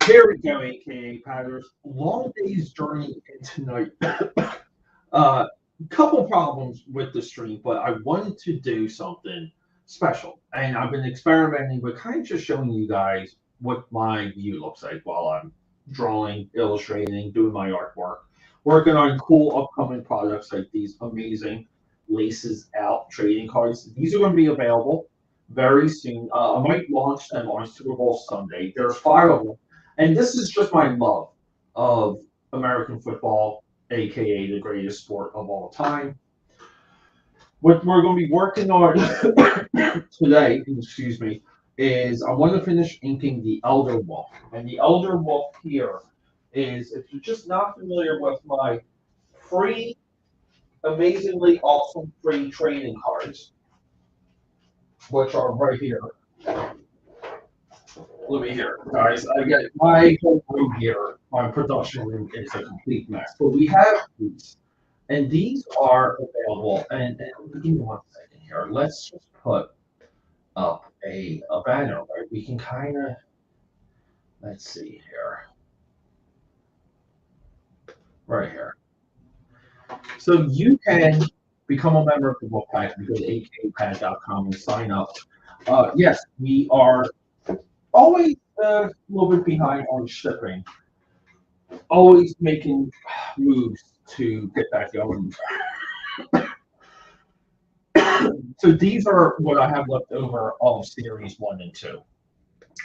Here we go, aka Patters. Long day's journey into night. uh, couple problems with the stream, but I wanted to do something special, and I've been experimenting with kind of just showing you guys what my view looks like while I'm drawing, illustrating, doing my artwork, working on cool upcoming products like these amazing laces out trading cards. These are going to be available very soon. I might launch them on Super Bowl Sunday. There's five of them, and this is just my love of American football, aka the greatest sport of all time. What we're going to be working on today, excuse me, is I want to finish inking the Elder Wolf. And the Elder Wolf here is, if you're just not familiar with my free, amazingly awesome free trading cards, which are right here. Let me hear, guys. I get my whole room here. My production room is a complete mess. But we have these, and these are available. And give me one second here. Let's just put up a banner, right? We can kind of let's see here, right here. So you can become a member of the Wolfpack. You go to akpad.com and sign up. Yes, we are always a little bit behind on shipping. Always making moves to get that going. So these are what I have left over of series one and two,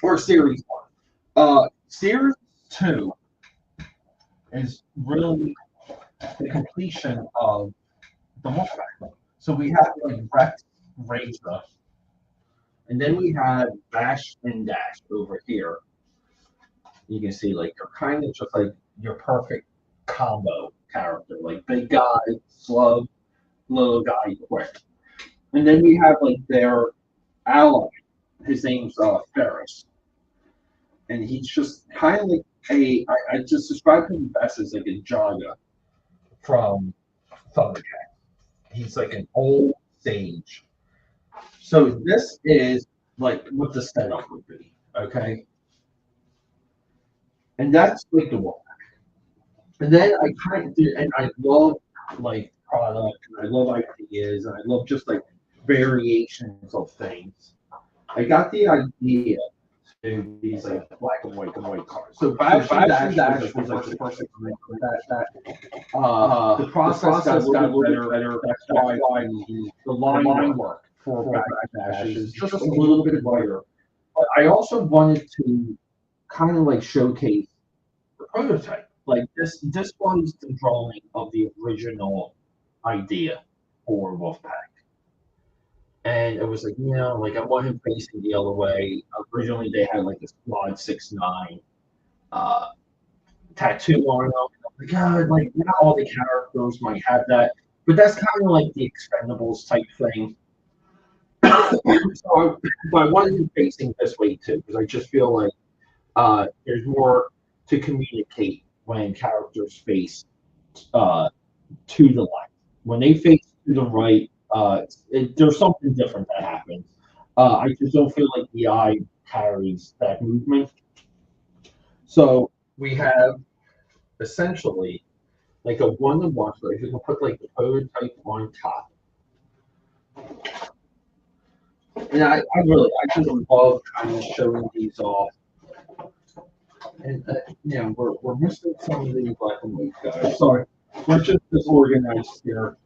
or series one. Series two is really the completion of the Wolfpack. So we have like Rex, Razor, and then we have Bash and Dash over here. You can see like they're kind of just like your perfect combo character, like big guy, slow, little guy, quick. And then we have like their ally. His name's Ferris, and he's just kind of like I just describe him best as like a Jaga from Thundercat. He's like an old sage. So this is like what the setup would be, okay? And that's like the wolf. And then I kind of do, and I love like product, and I love ideas, and I love just like variations of things. I got the idea to do these like black and white cards. So Bash and Dash was like the first that the process got a little bit better. That's why the line work for Bash and Dash is just a little bit lighter. But I also wanted to kind of like showcase the prototype. Like this was the drawing of the original idea for Wolfpack. And it was like, like I want him facing the other way. Originally they had like a squad 6'9" uh tattoo on them. Like, God, like not all the characters might have that. But that's kind of like the expendables type thing. But I wanted him facing this way too, because I just feel like there's more to communicate when characters face uh, to the left. When they face to the right, there's something different that happens. I just don't feel like the eye carries that movement. So we have essentially like a one-to-one. So if you can put like the prototype on top, and I just love kind of showing these off. And we're missing some of the black and white guys. Sorry, we're just disorganized here.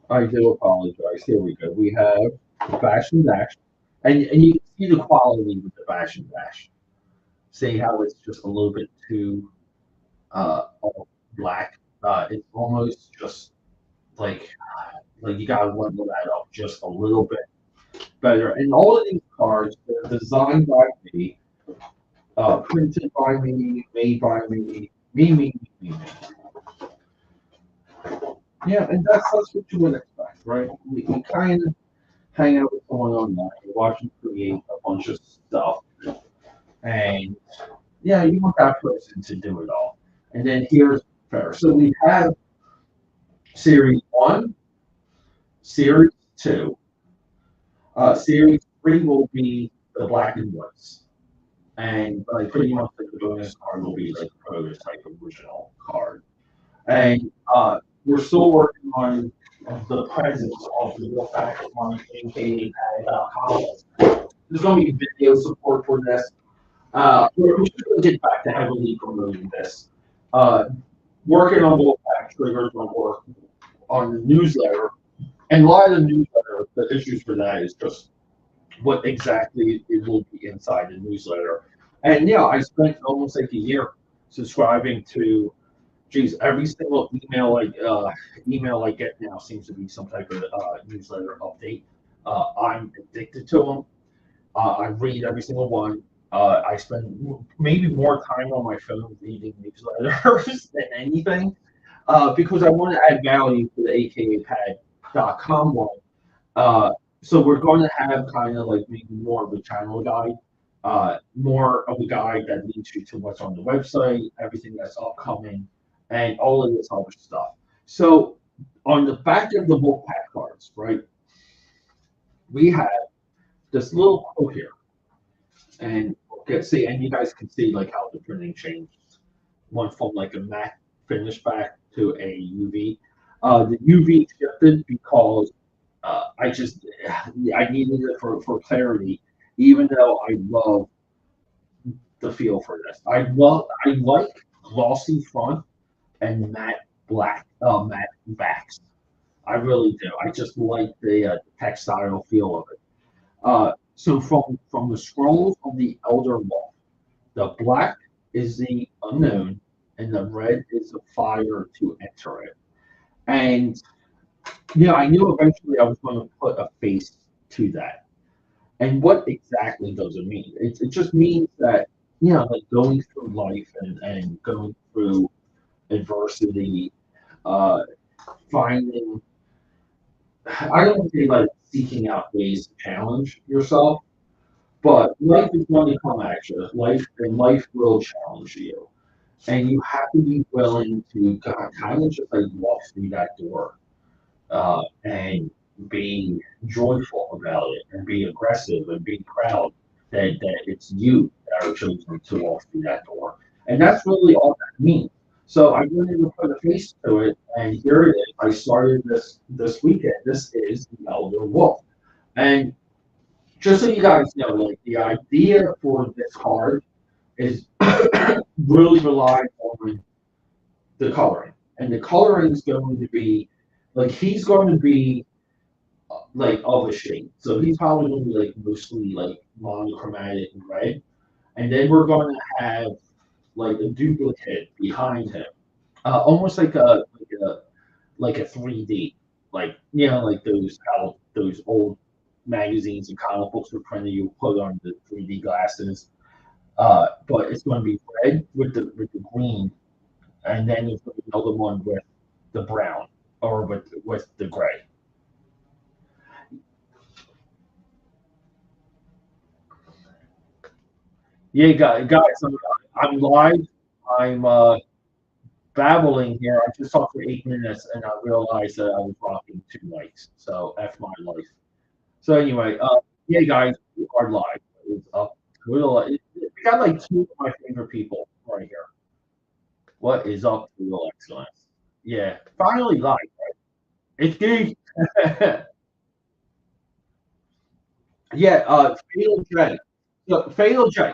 I do apologize. Here we go. We have Bash and Dash, and you can see the quality with the Bash and Dash. See how it's just a little bit too all black. It's almost just like you gotta level that up just a little bit better. And all of these cards, they're designed by me, printed by me, made by me. Yeah, and that's what you would expect, right? We kind of hang out with someone online, watch them create a bunch of stuff, and yeah, you want that person to do it all. And then here's fair. So we have series one, series two, series three will be the black and whites. and like pretty much like the bonus card will be like the prototype original card. And we're still working on the presence of the real fact on AKA.com. There's going to be video support for this. We're just going to get back to heavily promoting this. Uh, Working on Wolfpack triggers my work on the newsletter. And a lot of the newsletter, the issues for that is just what exactly it will be inside the newsletter. And yeah, I spent almost like a year subscribing to, geez, every single email I get now seems to be some type of newsletter update. I'm addicted to them. I read every single one. I spend maybe more time on my phone reading newsletters than anything because I want to add value to the akapad.com one. So we're going to have kind of like maybe more of a channel guide, more of a guide that leads you to what's on the website, everything that's upcoming, and all of this other stuff. So on the back of the Wolfpack cards, right, we have this little quote here, and okay, see, and you guys can see like how the printing changed. Went from like a matte finish back to a UV. The UV shifted because I needed it for clarity, even though I love the feel for this. I like glossy front and matte black matte backs. I really do. I just like the textile feel of it. So from the scrolls of the Elder Wolf, the black is the unknown, and the red is the fire to enter it. And yeah, I knew eventually I was going to put a face to that. And what exactly does it mean? It just means that, like going through life and going through adversity, uh, finding, I don't say like seeking out ways to challenge yourself, but life is going to come at you. Life will challenge you. And you have to be willing to kind of just like walk through that door and be joyful about it and be aggressive and be proud that it's you that are choosing to walk through that door. And that's really all that means. So I wanted to put a face to it, and here it is. I started this weekend. This is the Elder Wolf. And just so you guys know, like the idea for this card is really relies on the coloring. And the coloring is going to be like he's going to be like of a shade. So he's probably going to be like mostly like monochromatic and red. And then we're going to have like a duplicate behind him, almost like a 3D, like like those how those old magazines and comic books were printed. You put on the 3D glasses, but it's going to be red with the green, and then there's going to be another one with the brown or with the gray. Yeah, guys, I'm live. I'm babbling here. I just talked for 8 minutes, and I realized that I was rocking two mics. So F my life. So anyway, yeah, guys, we are live. It's up. We got like two of my favorite people right here. What is up, Real Excellence? Yeah, finally live. It's good. Yeah, Fatal J. So, Fatal J,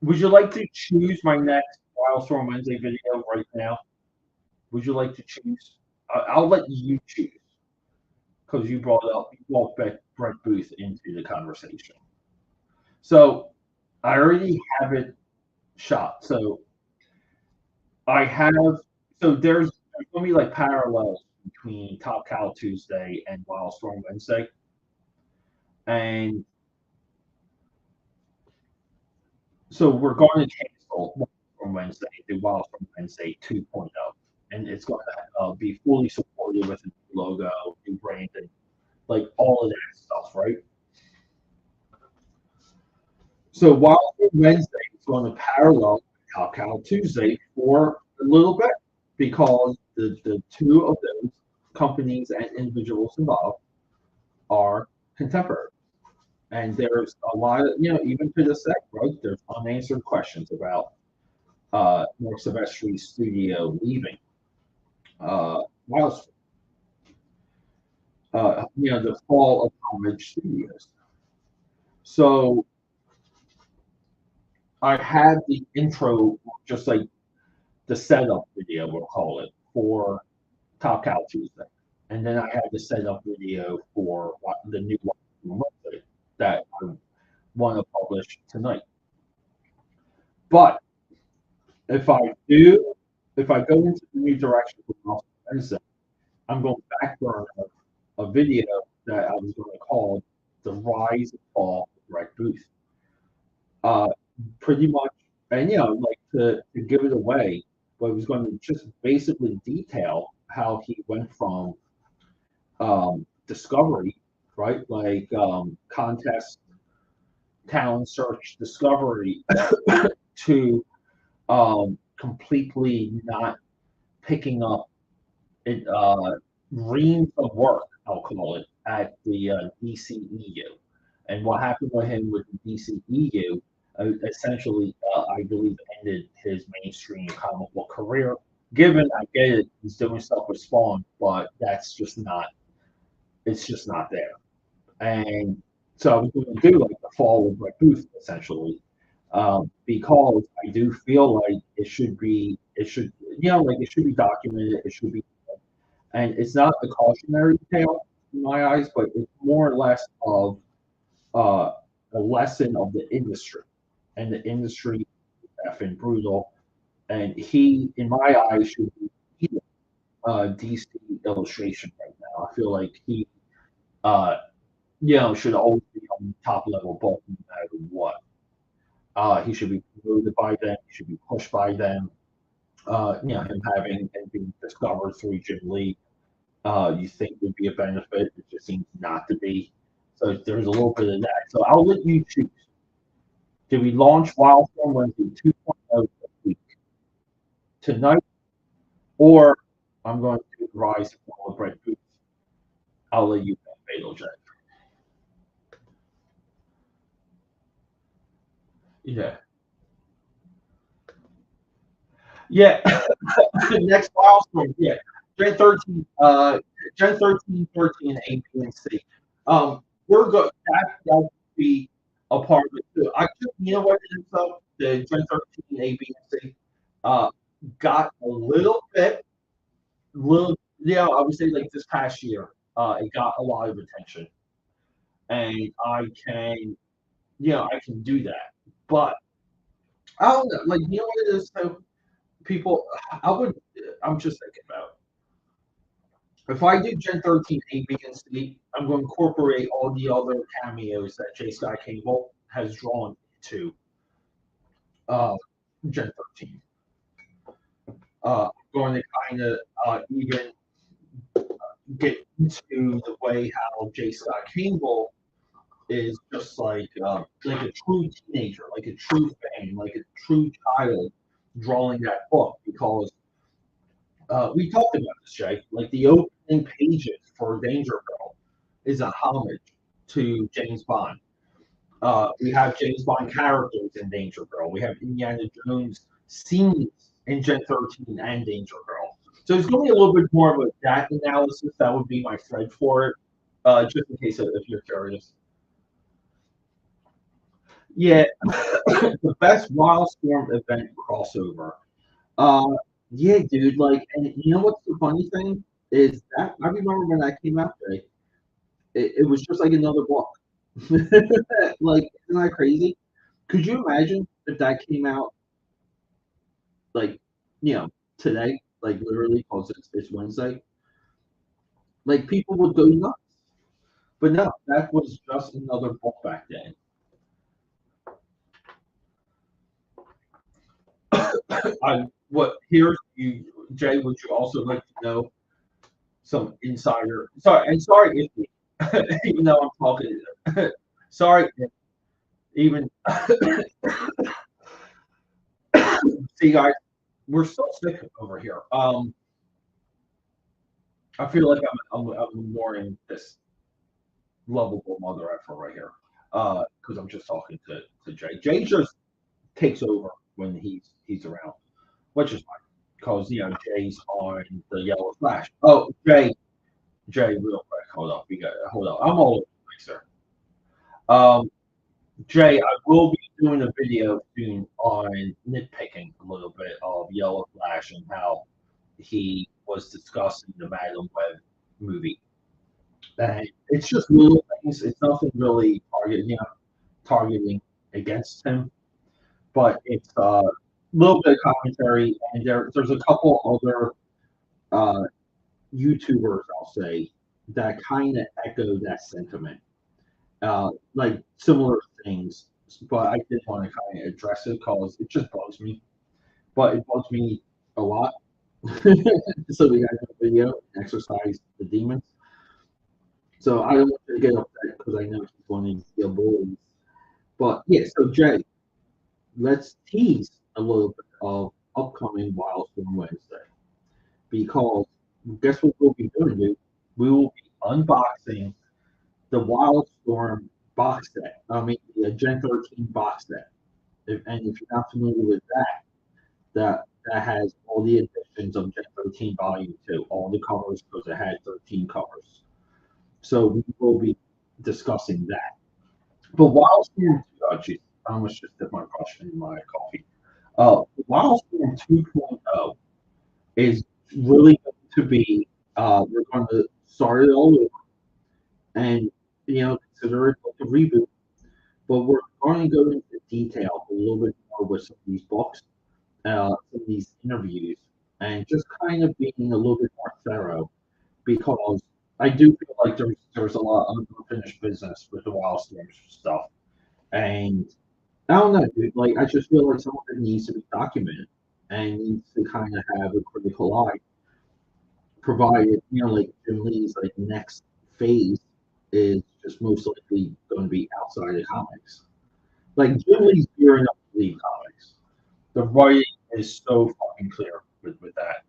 would you like to choose my next Wildstorm Wednesday video right now? Would you like to choose? I'll let you choose because you brought Brett Booth into the conversation. So I already have it shot. So I have there's gonna be like parallels between Top Cow Tuesday and Wildstorm Wednesday, and so we're going to cancel from Wednesday to Wildstorm Wednesday 2.0, and it's going to be fully supported with a new logo, new branding, like all of that stuff, right? So Wildstorm Wednesday is going to parallel Top Cow Tuesday for a little bit because the two of those companies and individuals involved are contemporary. And there's a lot of, even to this day, right? There's unanswered questions about Mark Silvestri's studio leaving Wild the fall of Homage Studios. So I had the intro, just like the setup video, we'll call it, for Top Cow Tuesday. And then I had the setup video for the new website that I want to publish tonight. But if I go into the new direction for Wednesday, I'm going to backburn a video that I was going to call The Rise and Fall of Greg Booth. Pretty much, and like to give it away, but it was going to just basically detail how he went from discovery, right? Like contest, town search, discovery, to completely not picking up it, reams of work, I'll call it, at the DCEU. And what happened with him with the DCEU essentially, I believe, ended his mainstream comic book career. Given, I get it, he's doing stuff with Spawn, but that's just not, it's just not there. And so I was going to do like the fall of Red Booth, essentially, because I do feel like it should be documented, it should be, and it's not a cautionary tale in my eyes, but it's more or less of a lesson of the industry, and the industry is effing brutal. And he, in my eyes, should be DC illustration right now. I feel like he, should always be on the top level, both no matter what. He should be promoted by them. He should be pushed by them. Him having and being discovered through Jim Lee, you think would be a benefit. It just seems not to be. So there's a little bit of that. So I'll let you choose. Do we launch Wildstorm Wednesday 2.0 this week tonight, or I'm going to rise and fall of Red Booth? I'll let you know, Fatal Jet. Yeah. Yeah. Next Wildstorm. Yeah. Gen 13, Gen 13, 13, A, B, and C. We're good. That would be a part of it too. I just, you know what it is though? The Gen 13, A, B, and C got a I would say like this past year, it got a lot of attention. And I can do that. But I don't know, like, you know what it is? So people, I'm just thinking about if I do Gen 13 A, B, and C, I'm going to incorporate all the other cameos that J. Scott Cable has drawn to Gen 13. I'm going to kind of even get into the way how J. Scott Cable is just like a true teenager, like a true fan, like a true child drawing that book, because we talked about this, Jay. Like the opening pages for Danger Girl is a homage to James Bond. We have James Bond characters in Danger Girl. We have Indiana Jones scenes in Gen 13 and Danger Girl. So it's going to be a little bit more of a that analysis. That would be my thread for it, just in case if you're curious. Yeah, the best Wildstorm event crossover. Yeah, dude. Like, and you know what's the funny thing is that I remember when that came out today, it was just like another book. Like, isn't that crazy? Could you imagine if that came out like, today, like literally, because it's Wednesday? Like, people would go nuts. But no, that was just another book back then. Here's you, Jay? Would you also like to know some insider? Sorry, and sorry if even though I'm talking. Sorry, even see, guys, we're so sick over here. I feel like I'm ignoring this lovable mother effer right here. because I'm just talking to Jay. Jay just takes over when he's around, which is fine because Jay's on the Yellow Flash. Oh, Jay, real quick, hold up, hold up. I'm all over the place there. Um, Jay, I will be doing a video soon on nitpicking a little bit of Yellow Flash and how he was discussing the Madam Web movie. And it's just little things. It's nothing really targeting against him, but it's a little bit of commentary. And there's a couple other uh, YouTubers, I'll say, that kind of echo that sentiment, like similar things. But I did want to kind of address it because it just bugs me. But it bugs me a lot. So we got a video, exercise the demons. So I don't want to get upset because I know he's wanting to feel bullied. But yeah, so Jay, let's tease a little bit of upcoming Wildstorm Wednesday because guess what we'll be doing, dude? We will be unboxing the Wildstorm box set. I mean, the Gen 13 box set. And if you're not familiar with that has all the editions of Gen 13 Volume 2, all the covers because it had 13 covers. So we will be discussing that. But Wildstorm, geez, I almost just did my brush in my coffee. Wildstorm 2.0 is really going to be, we're going to start it all over and, consider it like a reboot. But we're going to go into detail a little bit more with some of these books, some of these interviews, and just kind of being a little bit more thorough because I do feel like there's a lot of unfinished business with the Wildstorm stuff. And I don't know, dude. Like, I just feel like some of it needs to be documented and needs to kind of have a critical eye, provided, like Jim Lee's like next phase is just most likely going to be outside of comics. Like Jim Lee's gearing up to leave comics. The writing is so fucking clear with that.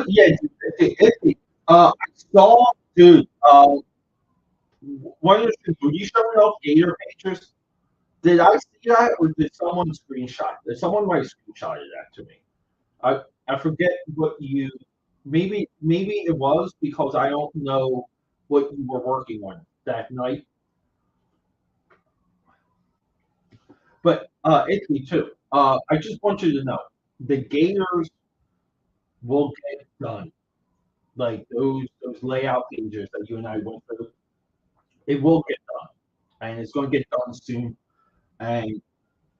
Yeah, I saw, dude. One of the were you showing off Gator pictures? Did I see that, or did someone screenshot? Did someone might have screenshotted that to me? I forget what you. Maybe it was because I don't know what you were working on that night. But it's me too. I just want you to know the Gators will get done. Like those layout pages that you and I went through, it will get done, and it's going to get done soon. And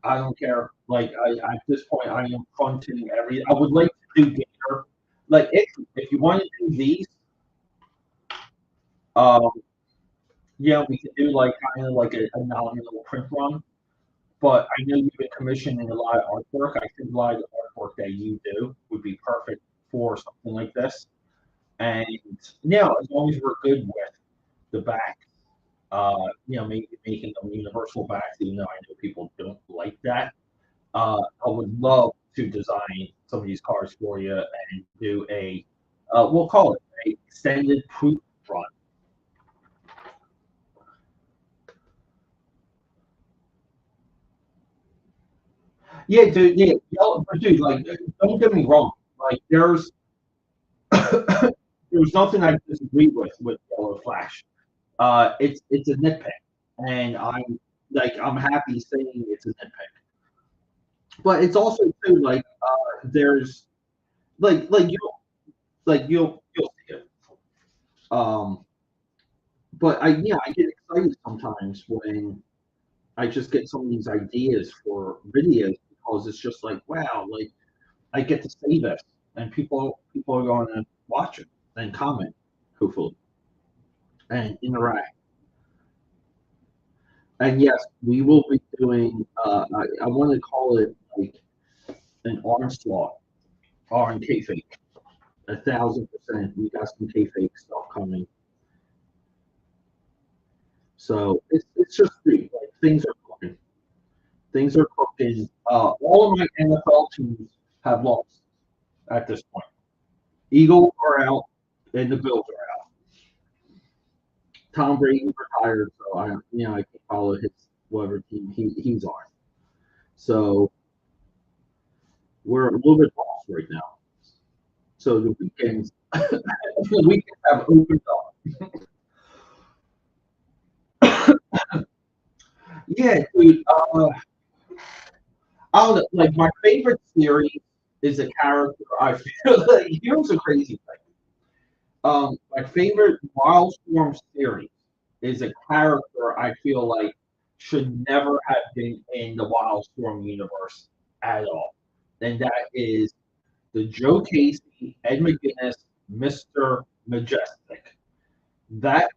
I don't care. Like at this point, I am fronting every. I would like to do Gator. Like if you want to do these, um, we could do like kind of like a nominal print run. But I know you've been commissioning a lot of artwork. I think a lot of the artwork that you do would be perfect for something like this. And now, as long as we're good with the back, maybe making them universal backs, even though I know people don't like that. I would love to design some of these cars for you and do we'll call it a extended proof run. Yeah, dude. Yeah, dude. Like, don't get me wrong. Like, there's nothing I disagree with Yellow Flash. It's a nitpick, and I'm happy saying it's a nitpick. But it's also too like there's you'll see it. Um, but I get excited sometimes when I just get some of these ideas for videos because it's just like wow, like I get to say this, and people are going to watch it and comment, hopefully, and interact. And yes, we will be doing. I want to call it like an onslaught on kayfabe. 1,000%. We got some kayfabe stuff coming. So it's just like things are cooking. Things are cooking. All of my NFL teams have lost at this point. Eagles are out, and the Bills are out. Tom Brady retired, so I can follow his whatever team he's on. So we're a little bit off right now. So the weekends the weekends have opened up. Yeah, dude. I don't know, like my favorite series is a character I feel like here's a crazy thing. My favorite Wildstorm series is a character I feel like should never have been in the Wildstorm universe at all. And that is the Joe Casey, Ed McGuinness, Mr. Majestic. That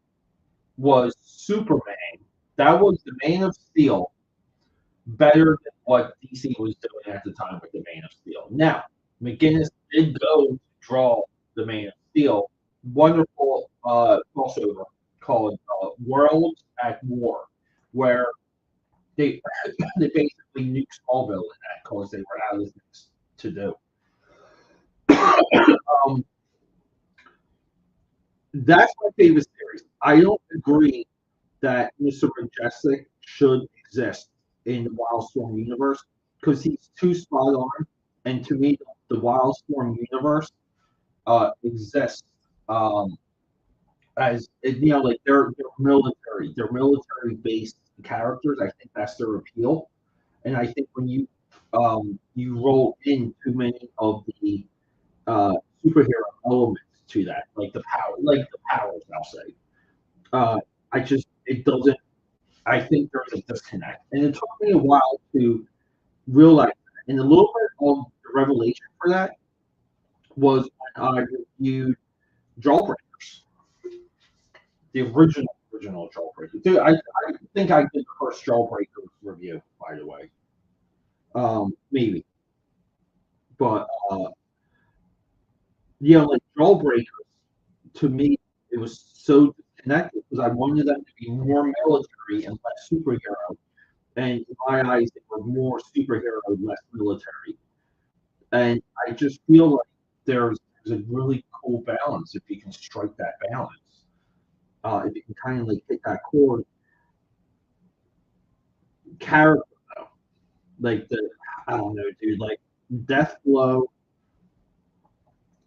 was Superman. That was the Man of Steel better than what DC was doing at the time with the Man of Steel. Now, McGuinness did go to draw the Man of Steel. Wonderful crossover called Worlds at War, where they they basically nuked Smallville in that because they were out of things to do. um, that's my favorite series. I don't agree that Mr. Majestic should exist in the Wildstorm universe because he's too spot on. And to me, the Wildstorm universe exists as like they're military based characters. I think that's their appeal, and I think when you roll in too many of the uh, superhero elements to that, like the powers, I'll say. Uh, I just it doesn't. I think there's a disconnect, and it took me a while to realize that. And a little bit of the revelation for that was when I reviewed Jawbreakers, the original Jawbreakers. Dude, I think I did the first Jawbreakers review, by the way. Maybe, but like Jawbreakers to me, it was so disconnected because I wanted them to be more military and less superhero. And in my eyes, they were more superhero, less military. And I just feel like there's a really cool balance if you can strike that balance. If you can kind of like hit that chord character, though. Like I don't know, dude. Like Death Blow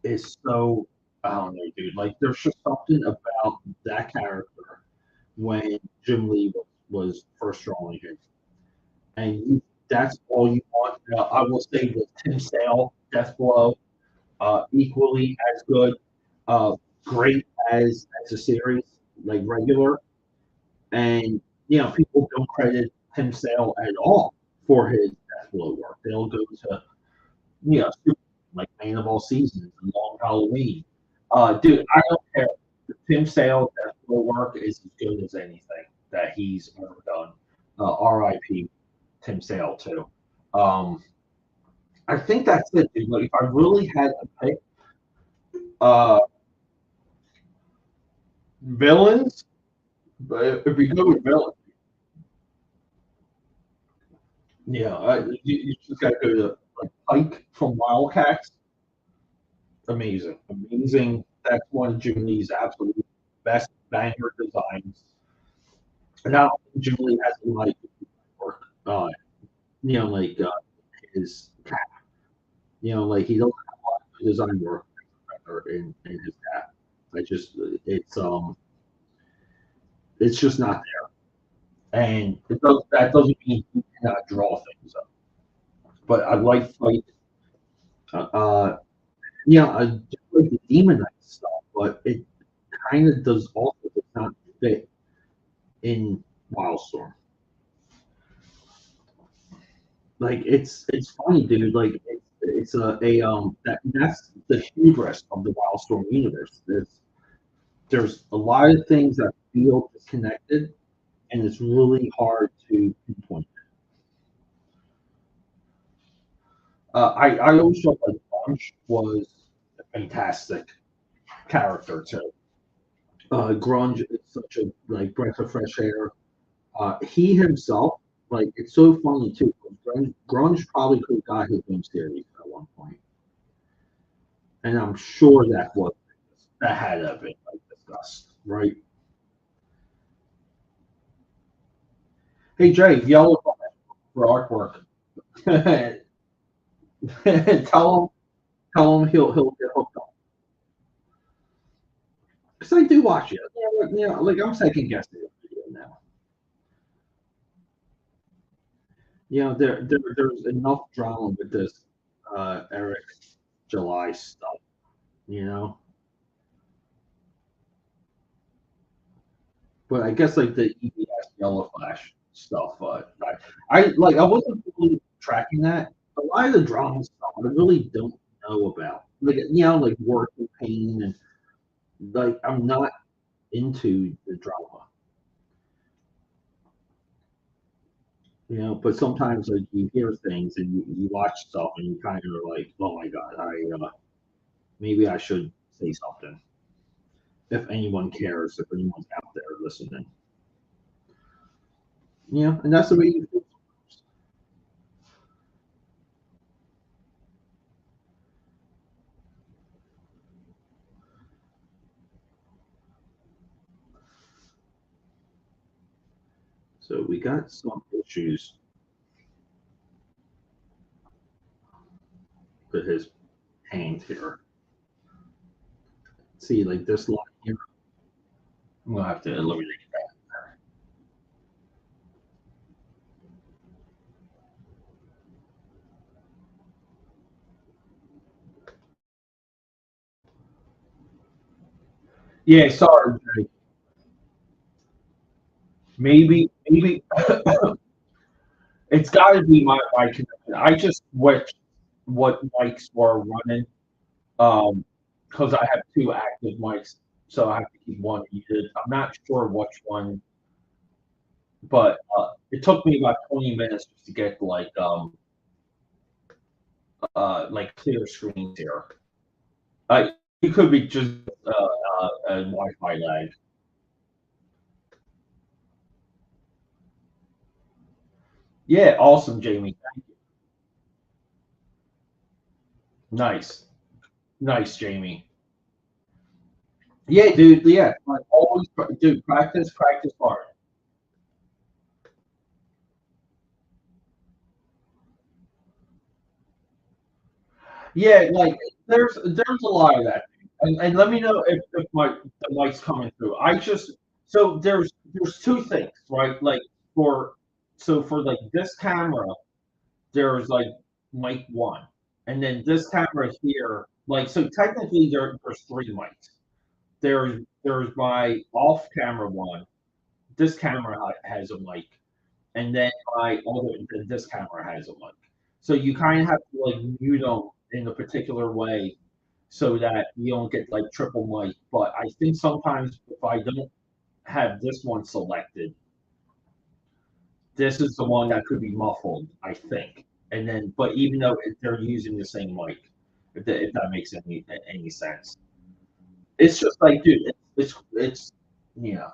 is so, I don't know, dude. Like there's just something about that character when Jim Lee was first drawing him, and that's all you want. I will say with Tim Sale, Death Blow, equally as good, uh, great as a series, like regular, and people don't credit Tim Sale at all for his Death Blow work. They'll go to like Man of All Seasons and Long Halloween. Dude, I don't care. The Tim Sale Death Blow work is as good as anything that he's ever done. R.I.P. Tim Sale too. Um, I think that's it, dude. Like, if I really had to pick uh, villains, but if we go with villains, you just got to go to like Pike from Wildcats. Amazing, amazing. That's one of Jim Lee's absolute best banger designs. Now Jim Lee has a lot of work. Like his cat. Like he doesn't have a lot of design work in his cat. I just it's just not there, and that doesn't mean he cannot draw things up. But I like fight. I do like the Demon Knight stuff, but it kind of does not fit in Wildstorm. Like it's funny, dude. Like it's that's the hubris of the Wildstorm universe. There's a lot of things that feel disconnected, and it's really hard to pinpoint. I always felt like Bunch was a fantastic character too. Grunge is such a like breath of fresh air. He himself, like it's so funny too. Grunge probably could have got his own series at one point, and I'm sure that had to have been like discussed, right? Hey Jay, yellow for artwork. tell him, tell him he'll get hooked up. Because I do watch it. Like I'm second guessing the video now. There's enough drama with this Eric July stuff. You know, but I guess like the EBS Yellow Flash stuff. I wasn't really tracking that. A lot of the drama stuff I really don't know about. Like like work and pain and like I'm not into the drama. But sometimes like you hear things and you watch stuff and you kind of are like, oh my god, maybe I should say something if anyone cares, if anyone's out there listening. And that's the way you feel. So we got some issues with his hand here. See, like this line here, we'll have to eliminate that. Yeah, sorry, Jay. Maybe it's got to be my connection. I just switched what mics were running because I have two active mics, so I have to keep one muted. I'm not sure which one, but it took me about 20 minutes just to get like clear screens here. It could be just a Wi-Fi lag. Yeah, awesome, Jamie. Nice, nice, Jamie. Yeah, dude. Yeah, like always, dude. Practice, practice hard. Yeah, like there's a lot of that, and let me know if the mic's coming through. I just so there's two things, right? Like for for like this camera, there's like mic one, and then this camera here, like so technically there's three mics. There's my off camera one. This camera has a mic, and then this camera has a mic. So you kind of have to like mute them in a particular way so that you don't get like triple mic. But I think sometimes if I don't have this one selected, this is the one that could be muffled, I think. And then, but even though they're using the same mic, if that makes any sense, it's just like, dude, it's yeah.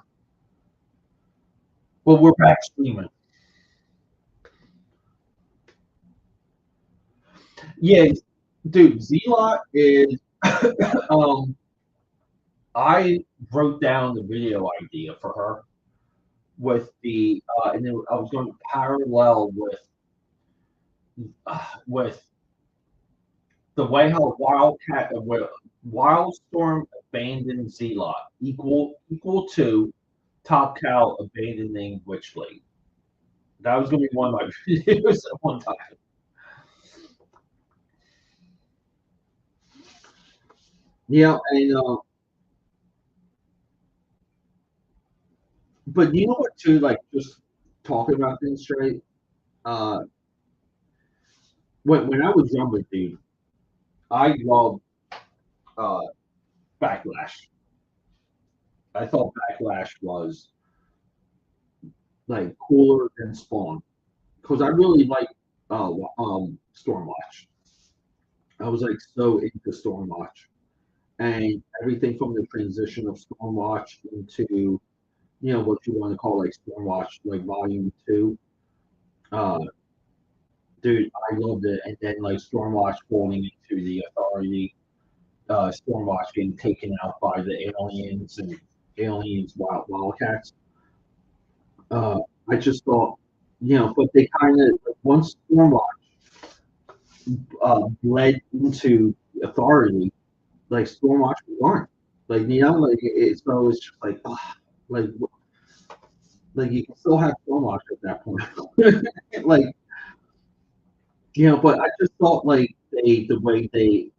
Well, we're back streaming. Yeah, dude, Zlot is um I wrote down the video idea for her with and then I was going to parallel with the way how Wildstorm abandoned Zlot equal to Top Cow abandoning Witchblade. That was going to be one of my videos at one time. Yeah, and but you know what too? Like just talking about things straight. Uh, when I was younger, dude, I loved uh, Backlash. I thought Backlash was like cooler than Spawn because I really like Stormwatch. I was like so into Stormwatch and everything from the transition of Stormwatch into what you want to call like Stormwatch like Volume Two. Uh, dude, I loved it. And then like Stormwatch falling into the Authority, Stormwatch getting taken out by the aliens and aliens Wildcats. Uh, I just thought but they kind of like, once Stormwatch bled into authority, like Stormwatch was gone. Like like so it's just like like like you can still have Stormwatch at that point. like but I just thought like the way they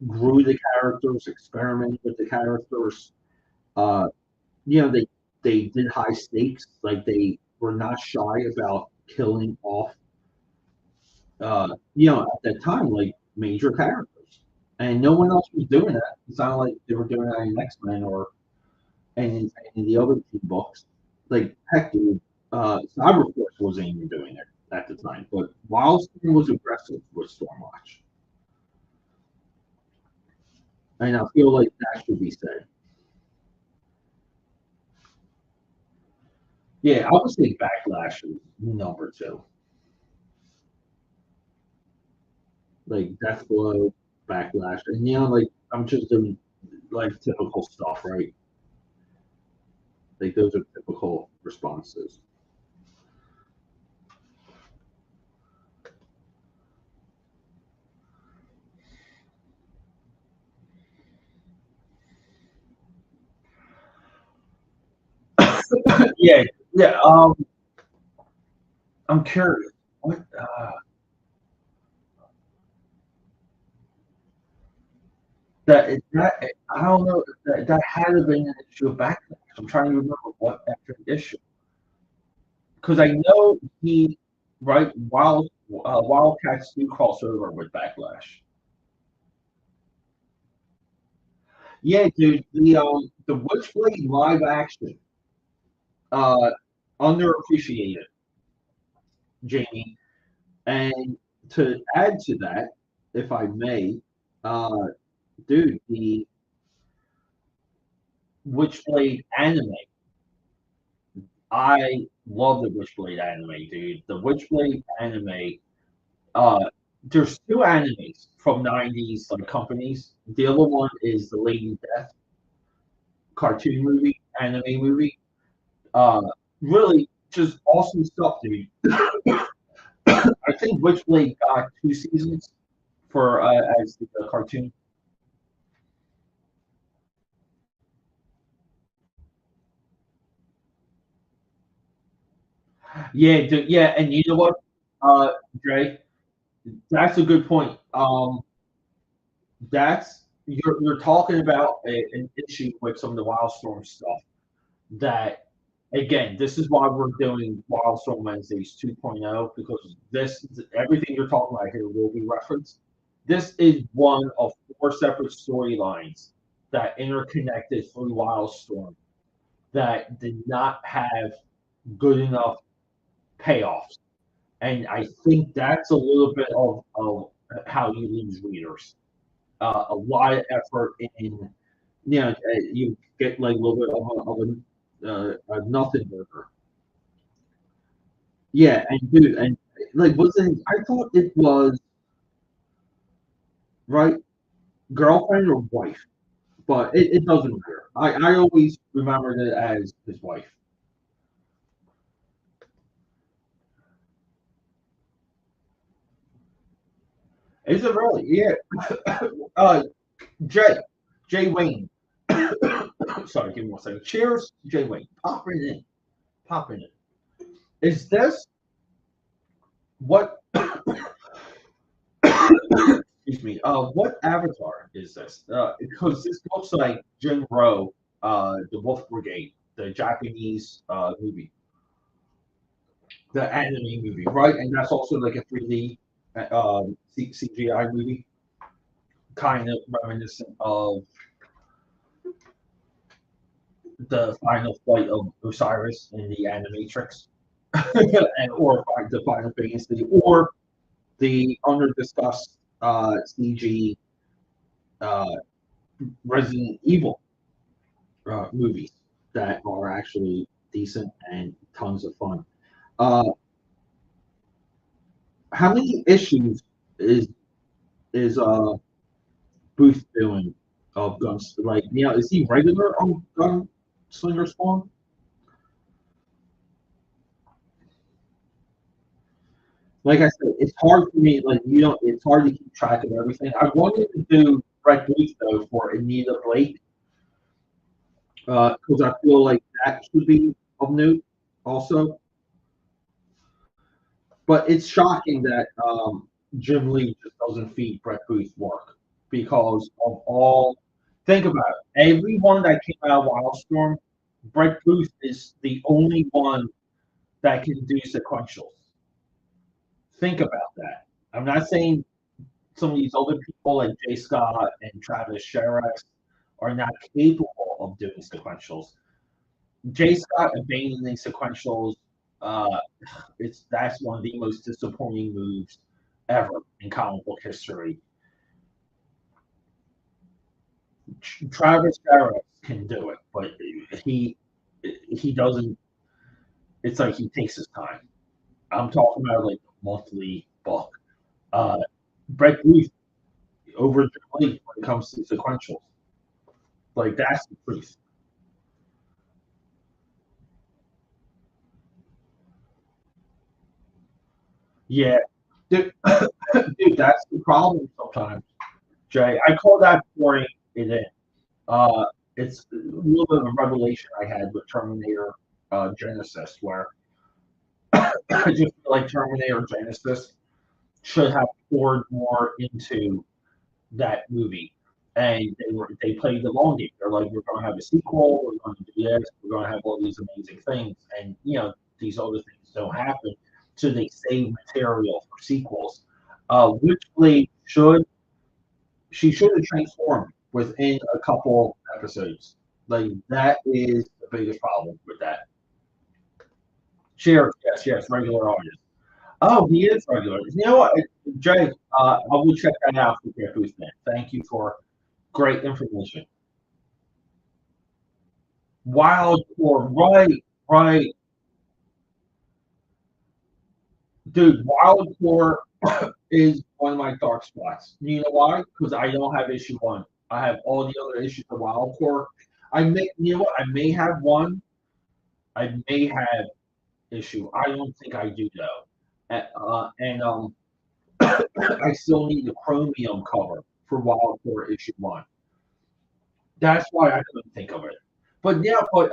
grew the characters, experimented with the characters, uh, they did high stakes. Like they were not shy about killing off at that time, like major characters, and no one else was doing that. It's not like they were doing that in X Men or in the other two books. Like heck, dude, Cyberforce wasn't even doing it at the time, but Wildstorm was aggressive with Stormwatch, and I feel like that should be said. Yeah, I would say Backlash is number two. Like Deathblow, Backlash, and like I'm just doing like typical stuff, right? Like those are typical responses. Yeah, yeah. I'm curious. What? That I don't know. That had to been an issue of Backlash. I'm trying to remember what after the issue because I know he right Wildcats do crossover with Backlash. Yeah, dude. The Witchblade live action uh underappreciated, Jamie. And to add to that, if I may, uh, dude, the Witchblade anime. I love the Witchblade anime, dude. The Witchblade anime. Uh, there's two animes from '90s like companies. The other one is the Lady Death cartoon movie, anime movie. Uh, really, just awesome stuff, dude. I think Witchblade got 2 seasons for as the cartoon. Yeah, dude, yeah, and you know what, Dre? That's a good point. That's you're talking about an issue with some of the Wildstorm stuff. That again, this is why we're doing Wildstorm Wednesdays 2.0 because this everything you're talking about here will be referenced. This is one of four separate storylines that interconnected through Wildstorm that did not have good enough payoffs. And I think that's a little bit of how you lose readers. A lot of effort in, you get like a little bit of a nothing burger. Yeah, and dude, and like, wasn't I thought it was right girlfriend or wife, but it doesn't matter. I always remembered it as his wife. Is it really? Yeah. uh, Jay, Jay Wayne. Sorry, give me 1 second. Cheers, Jay Wayne. Popping in, popping in. Is this what? Excuse me. What avatar is this? Because this looks like Jinro, the Wolf Brigade, the Japanese movie, the anime movie, right? And that's also like a 3D CGI movie, kind of reminiscent of the final flight of Osiris in the Animatrix, and or the Final Fantasy, or the under discussed CG uh, Resident Evil movies that are actually decent and tons of fun. Uh, how many issues is Booth doing of Guns? Like, is he regular on Gunslinger Spawn? like I said, it's hard for me. Like you don't, it's hard to keep track of everything. I wanted to do Brett Booth though for Anita Blake because I feel like that should be of note also. But it's shocking that Jim Lee just doesn't feed Brett Booth work because of all. Think about it. Everyone that came out of Wildstorm, Brett Booth is the only one that can do sequentials. Think about that. I'm not saying some of these other people like Jay Scott and Travis Sherrick are not capable of doing sequentials. Jay Scott abandoning sequentials, uh, that's one of the most disappointing moves ever in comic book history. Travis Sherrick can do it, but he doesn't. It's like he takes his time. I'm talking about like a monthly book. Uh, Brett Booth over when it comes to sequentials. Like that's the truth. Yeah, dude, dude, that's the problem sometimes, Jay. I call that pouring it in. Uh, it's a little bit of a revelation I had with Terminator Genesis, where I just feel like Terminator Genesis should have poured more into that movie. And they played the long game. They're like, we're going to have a sequel. We're going to do this. We're going to have all these amazing things. And these other things don't happen. So they save material for sequels. Which Blade should have transformed within a couple episodes. Like that is the biggest problem with that. Sheriff, yes, yes, regular audience. Oh, he is regular. You know what, Jay? I will check that out for Jeff Boothman. Thank you for great information. Wild Core, right, right, dude. Wild Core is one of my dark spots. You know why? Because I don't have issue one. I have all the other issues of Wild Core. You know what? I may have one. I may have issue. I don't think I do though. And I still need the chromium cover for Wild Core issue one. That's why I couldn't think of it. But yeah, but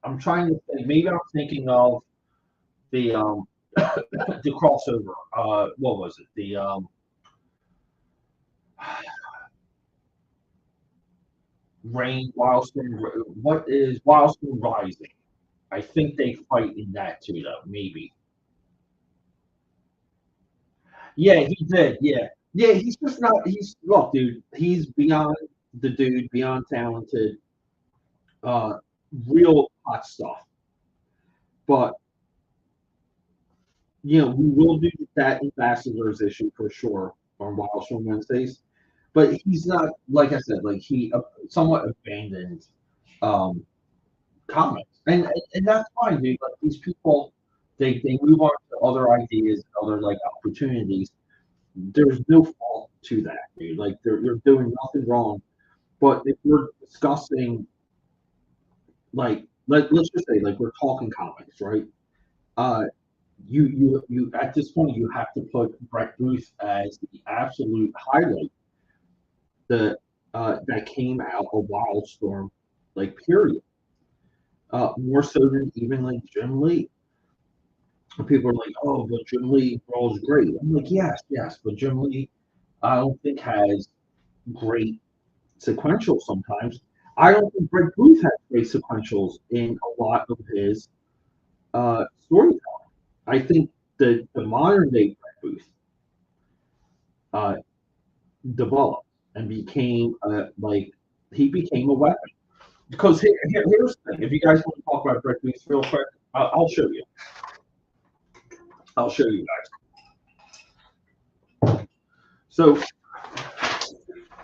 I'm trying to think. Maybe I'm thinking of the the crossover. What was it? The Rain Wildstorm. What is Wildstorm Rising? I think they fight in that too, though. Maybe. Yeah, he did. Yeah, yeah. He's just not. He's look, dude. He's beyond the dude, beyond talented. Uh, real hot stuff. But we will do that ambassadors issue for sure on Wildstorm Wednesdays. But he's not, like I said, like he somewhat abandoned um, comics, and that's fine, dude. Like these people, they move on to other ideas, other like opportunities. There's no fault to that, dude. Like you're doing nothing wrong. But if we're discussing, like, let's just say, like, we're talking comics, right? Uh, you at this point you have to put Brett Booth as the absolute highlight that that came out of Wildstorm, like period. More so than even like Jim Lee. People are like, oh, but Jim Lee rolls great. I'm like, yes, yes, but Jim Lee, I don't think has great sequentials sometimes. I don't think Brett Booth has great sequentials in a lot of his storytelling. I think the modern day Brett Booth uh, developed and became like he became a weapon. Because here's the thing: if you guys want to talk about Brett Booth real quick, I'll show you. I'll show you guys. So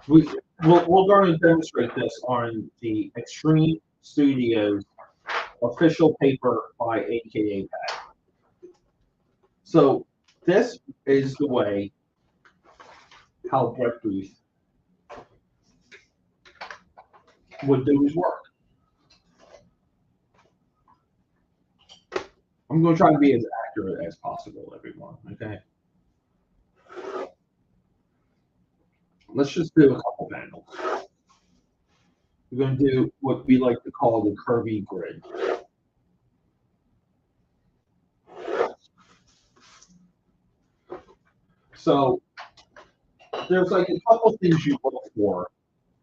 we're going to demonstrate this on the Extreme Studios official paper by AKA Pad. So this is the way how Brett Booth would do his work. I'm going to try to be as accurate as possible, everyone. Okay. Let's just do a couple panels. We're going to do what we like to call the curvy grid. So there's like a couple things you look for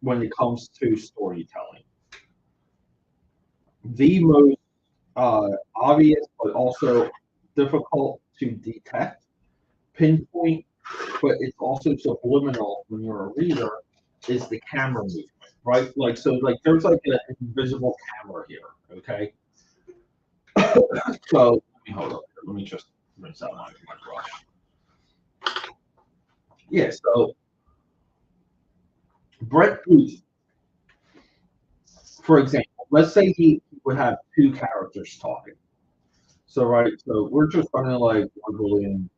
when it comes to storytelling. The most obvious, but also difficult to detect, pinpoint, but it's also subliminal when you're a reader, is the camera movement, right? Like, so like there's like an invisible camera here, okay? So let me hold up here. Let me just rinse out my brush. Yeah, so Brett Booth, for example, let's say he would have two characters talking. So right, so we're just running like word balloon,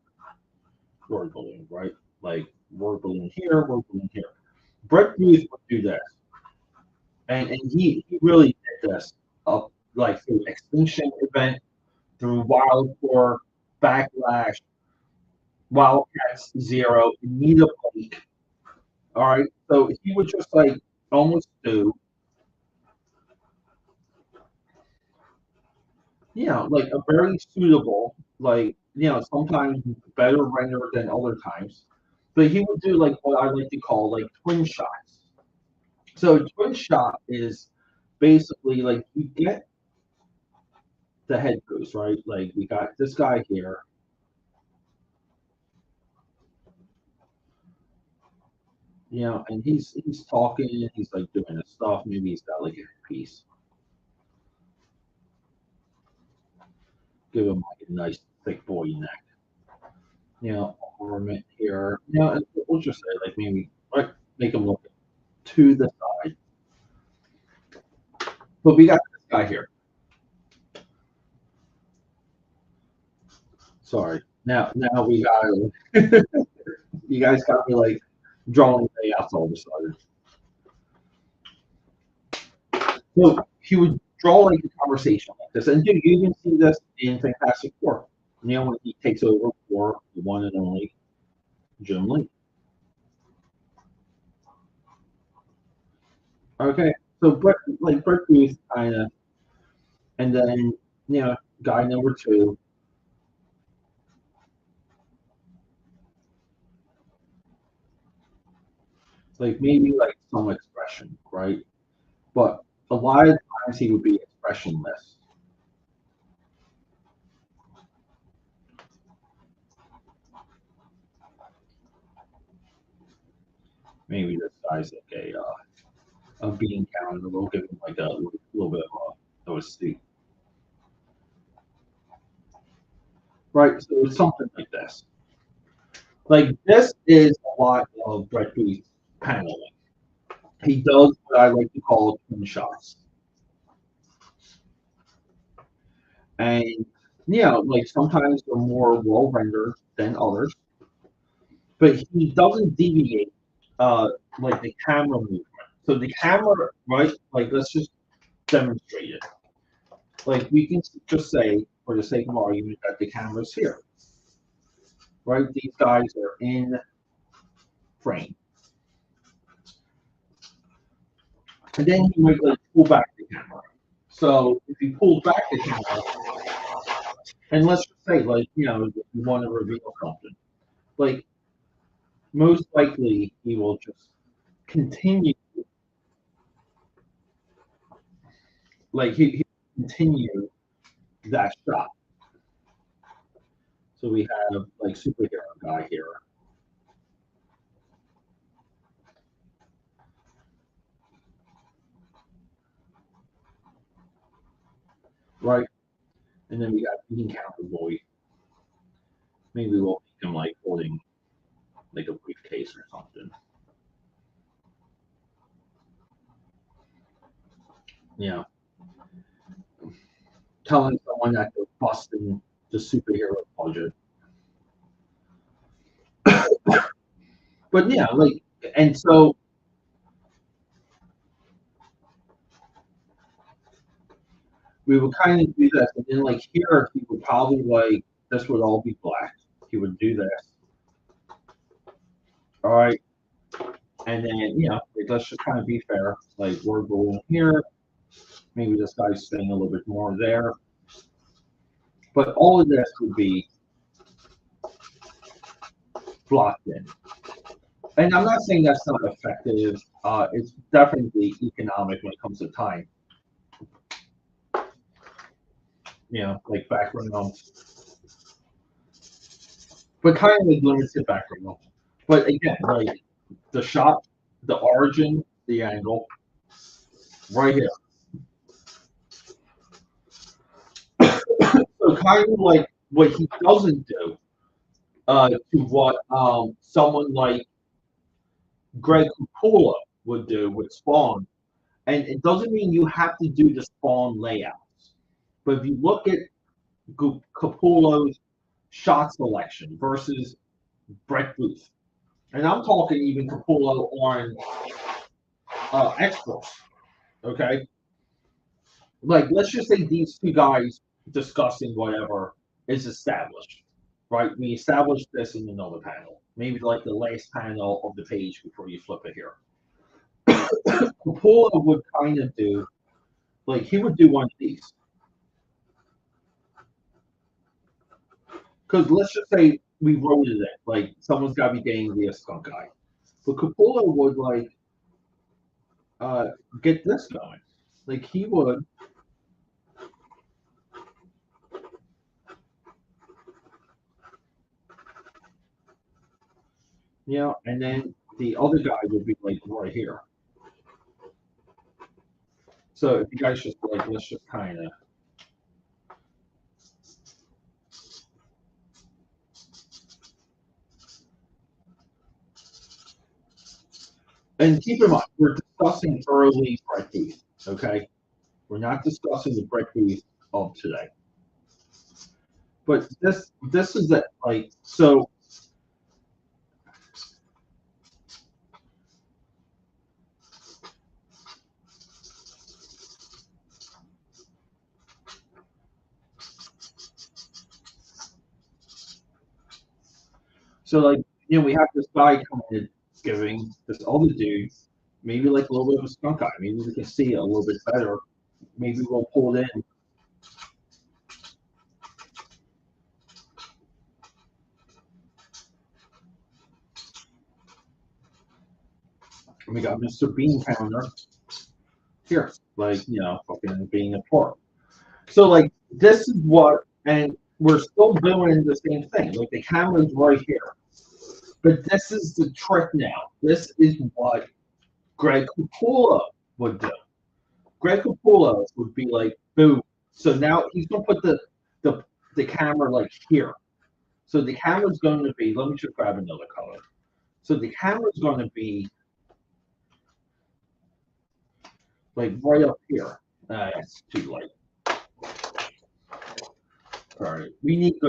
right? Like word balloon here, word balloon here. Brett Booth would do this, and he really did this up like through Extinction Event, through Wild Core, Backlash, Wildcats Zero, Anita Blake. All right, so he would just like almost do, like a very suitable, like sometimes better render than other times, but he would do like what I like to call like twin shots. So twin shot is basically like you get the head goes right. Like we got this guy here, and he's talking, he's like doing his stuff. Maybe he's got like a piece. Give him like a nice thick boy neck. Ornament here. And we'll just say like maybe right, make him look to the side. But we got this guy here. Sorry. Now we got you guys got me like drawing layouts all of a sudden. So he would draw like a conversation like this, and you even see this in Fantastic Four. When he takes over for the one and only Jim Lee. Okay, so Brett Booth kind of, and then guy number two. Like maybe like some expression, right? But a lot of times he would be expressionless. Maybe this guy's like a bean counter. We'll give him like a little bit of a steak. Right, so it's something like this. Like this is a lot of Brett Booth's paneling. He does what I like to call twin shots. And like sometimes they're more well rendered than others. But he doesn't deviate like the camera movement. So the camera, right? Like let's just demonstrate it. Like we can just say, for the sake of argument, that the camera's here. Right? These guys are in frame. And then he might like pull back the camera. So if he pulls back the camera, and let's just say like, if you want to reveal something, like most likely he will just continue, like he continue that shot. So we have like superhero guy here. Right? And then we got bean counter boy. Maybe we'll make him like holding like a briefcase or something. Telling someone that they're busting the superhero budget. But like, and so we would kind of do that, and then like here he would probably like this would all be black. He would do this. All right. And then, like, let's just kind of be fair. Like, we're going here. Maybe this guy's staying a little bit more there. But all of this would be blocked in. And I'm not saying that's not effective. It's definitely economic when it comes to time. Like background. But kind of like limited background. But again, like the shot, the origin, the angle, right here. So kind of like what he doesn't do to what someone like Greg Capullo would do with Spawn. And it doesn't mean you have to do the Spawn layouts. But if you look at Capullo's shot selection versus Brett Booth, and I'm talking even Capullo on X-Force, okay? Like, let's just say these two guys discussing whatever is established, right? We established this in another panel, maybe like the last panel of the page before you flip it here. Capullo would kind of do, like, he would do one of these. Because let's just say we wrote it, like, someone's got to be getting the skunk guy. But Capullo would, like, get this going. Like, he would. And then the other guy would be, like, right here. So if you guys just, like, let's just kind of. And keep in mind, we're discussing early Brett Booth, okay? We're not discussing the Brett Booth of today. But this is it. Like, so. So, like, we have this guy coming giving this other dude maybe like a little bit of a skunk eye. Maybe we can see it a little bit better. Maybe we'll pull it in. And we got Mr. Bean Pounder here, like, fucking being a pork. So, like, this is what, and we're still doing the same thing. Like, the camera's right here. But this is the trick now. This is what Greg Capullo would do. Greg Capullo would be like, boom. So now he's going to put the camera, like, here. So the camera's going to be, let me just grab another color. So the camera's going to be, like, right up here. It's too light. All right, we need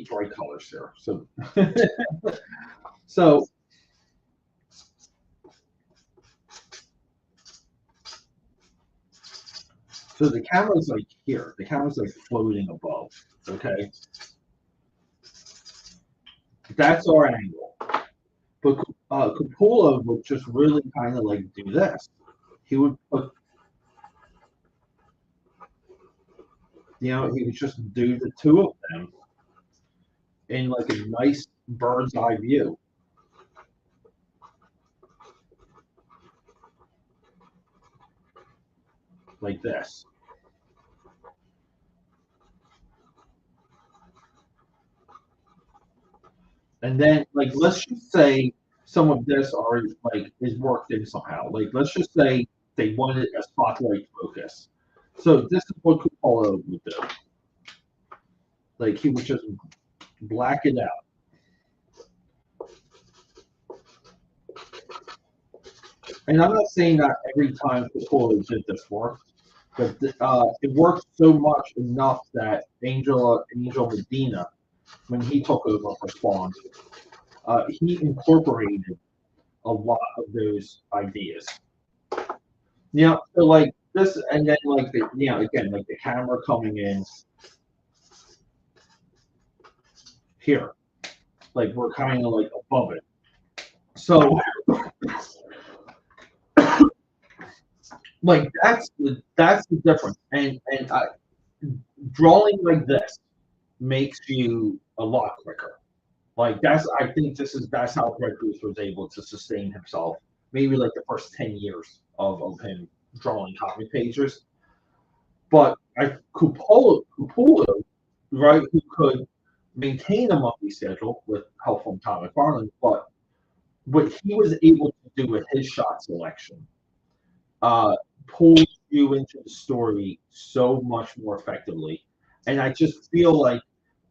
bright colors here. So, so the camera's like here. The camera's like floating above. Okay, that's our angle. But Capullo would just really kind of like do this. He would put, he would just do the two of them in like a nice bird's eye view. Like this. And then, like, let's just say some of this already, like, is worked in somehow. Like, let's just say they wanted a spotlight focus. So this is what Capullo would do. Like, he would just black it out. And I'm not saying that every time Capullo did this work, but it worked so much enough that Angel Medina, when he took over for Spawn, he incorporated a lot of those ideas. So like this, and then like again, like the camera coming in. here. Like we're kind of like above it. So like that's the difference. And drawing like this makes you a lot quicker. Like I think that's how Greg Booth was able to sustain himself. Maybe like the first 10 years of him drawing comic pages. But Kupolo, right, who could maintain a monthly schedule with help from Tom McFarlane, but what he was able to do with his shot selection uh, pulls you into the story so much more effectively. And I just feel like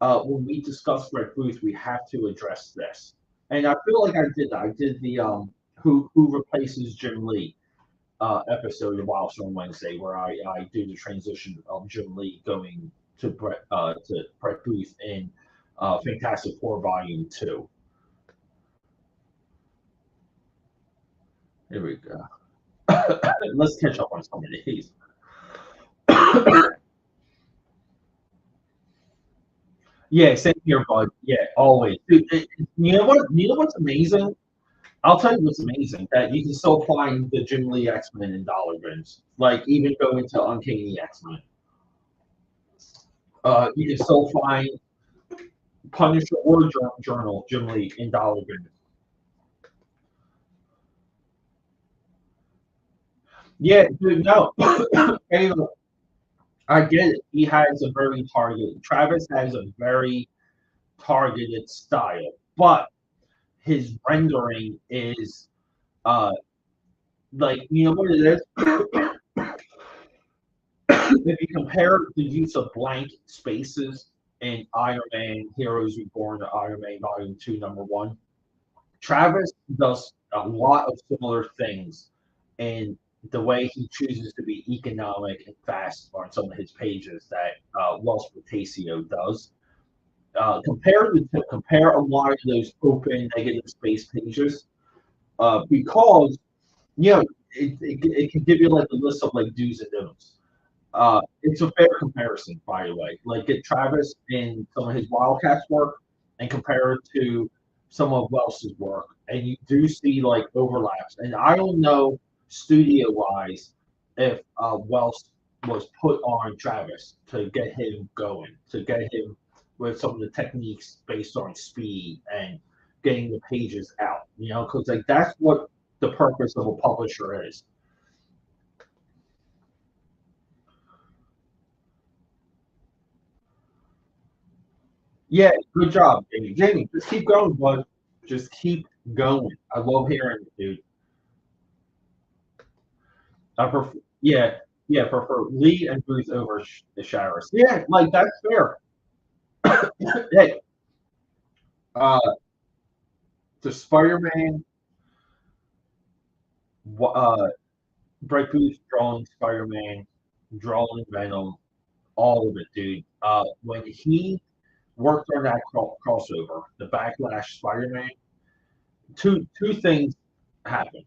when we discuss Greg Booth, we have to address this. And I feel like I did that. I did the who replaces Jim Lee episode of Wild on Wednesday, where I do the transition of Jim Lee going to Brett Booth in Fantastic Four Volume 2. Here we go. Let's catch up on some of these. Yeah, same here, bud. Yeah, always. Dude, you know what? You know what's amazing? I'll tell you what's amazing, that you can still find the Jim Lee X-Men in dollar bins. Like even go into Uncanny X-Men. You can still find Punisher or Journal Jim Lee in dollar bins. Yeah, dude, no. Hey, I get it. He has a very targeted. Travis has a very targeted style, but his rendering is like you know what it is. If you compare the use of blank spaces in Iron Man Heroes Reborn to Iron Man Volume 2, Number 1, Travis does a lot of similar things in the way he chooses to be economic and fast on some of his pages that Wells Portacio does. Compare a lot of those open negative space pages because you know it can give you like a list of like do's and don'ts. It's a fair comparison, by the way. Like get Travis in some of his Wildcats work and compare it to some of Welsh's work, and you do see like overlaps. And I don't know studio wise if Welsh was put on Travis to get him going, to get him with some of the techniques based on speed and getting the pages out. You know, because like that's what the purpose of a publisher is. Yeah, good job, Jamie. Jamie, just keep going, bud. Just keep going. I love hearing it, dude. I prefer, yeah, yeah, prefer Lee and Booth over the Showers. Yeah, like that's fair. Hey, uh, the Spider-Man, uh, Bright Booth drawing Spider-Man, drawing Venom, all of it, dude. When he worked on that crossover, the Backlash Spider-Man, two things happened.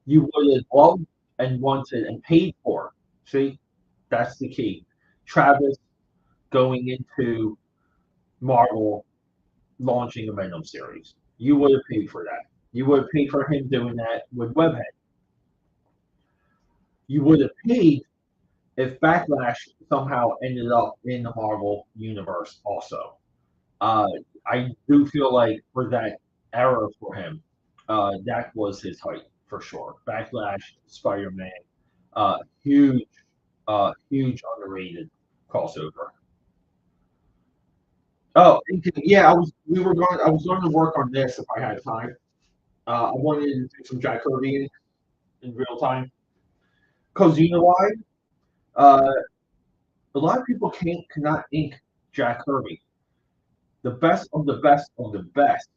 You would have loved and wanted and paid for. See, that's the key. Travis going into Marvel launching a Venom series. You would have paid for that. You would have paid for him doing that with Webhead. You would have paid if Backlash somehow ended up in the Marvel universe also. Uh, I do feel like for that era for him, that was his height for sure. Backlash, Spider-Man, huge, huge underrated crossover. Oh, yeah, I was going to work on this if I had time. I wanted to do some Jack Kirby in real time because you know why? Uh, a lot of people cannot ink Jack Kirby. The best of the best of the best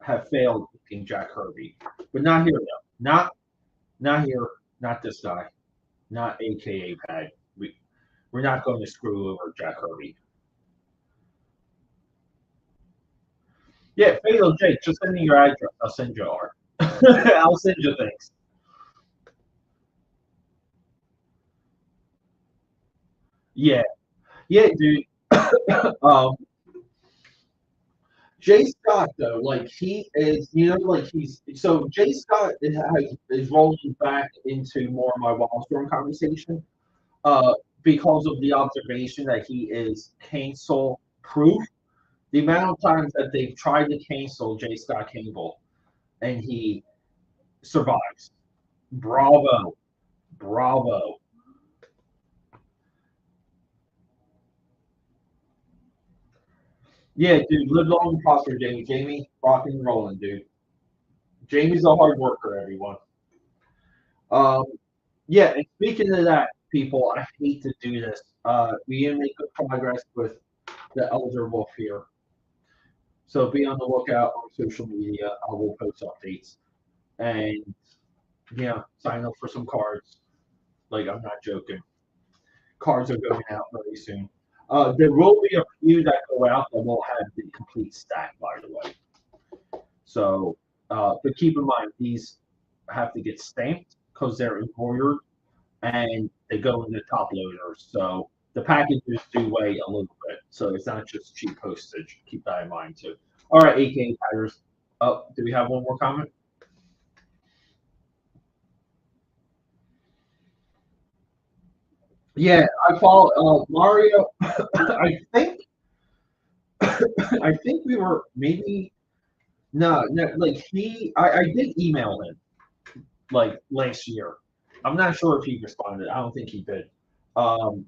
have failed in Jack Kirby, but not here though. Not here. Not this guy. Not AKA Pad. We're not going to screw over Jack Kirby. Yeah, Fatal Jake, just send me your address. I'll send you art. I'll send you things. Yeah, yeah, dude. um, Jay Scott though, like he is, like he's so Jay Scott is rolling back into more of my Wildstorm conversation, uh, because of the observation that he is cancel proof. The amount of times that they've tried to cancel Jay Scott Campbell and he survives. Bravo, bravo. Yeah, dude, live long and prosper, Jamie. Jamie, rocking and rolling, dude. Jamie's a hard worker, everyone. Um, yeah, and speaking of that, people, I hate to do this. We didn't make good progress with the Elder Wolf here. So be on the lookout on social media. I will post updates. And yeah, sign up for some cards. Like, I'm not joking. Cards are going out very soon. There will be a few that go out that will have the complete stack, by the way. So, but keep in mind, these have to get stamped because they're embroidered and they go in the top loaders. So the packages do weigh a little bit. So it's not just cheap postage. Keep that in mind too. All right, AKA Tigers. Oh, do we have one more comment? Yeah, I follow Mario. I think I think we were maybe no, no, like I did email him like last year. I'm not sure if he responded. I don't think he did. Um,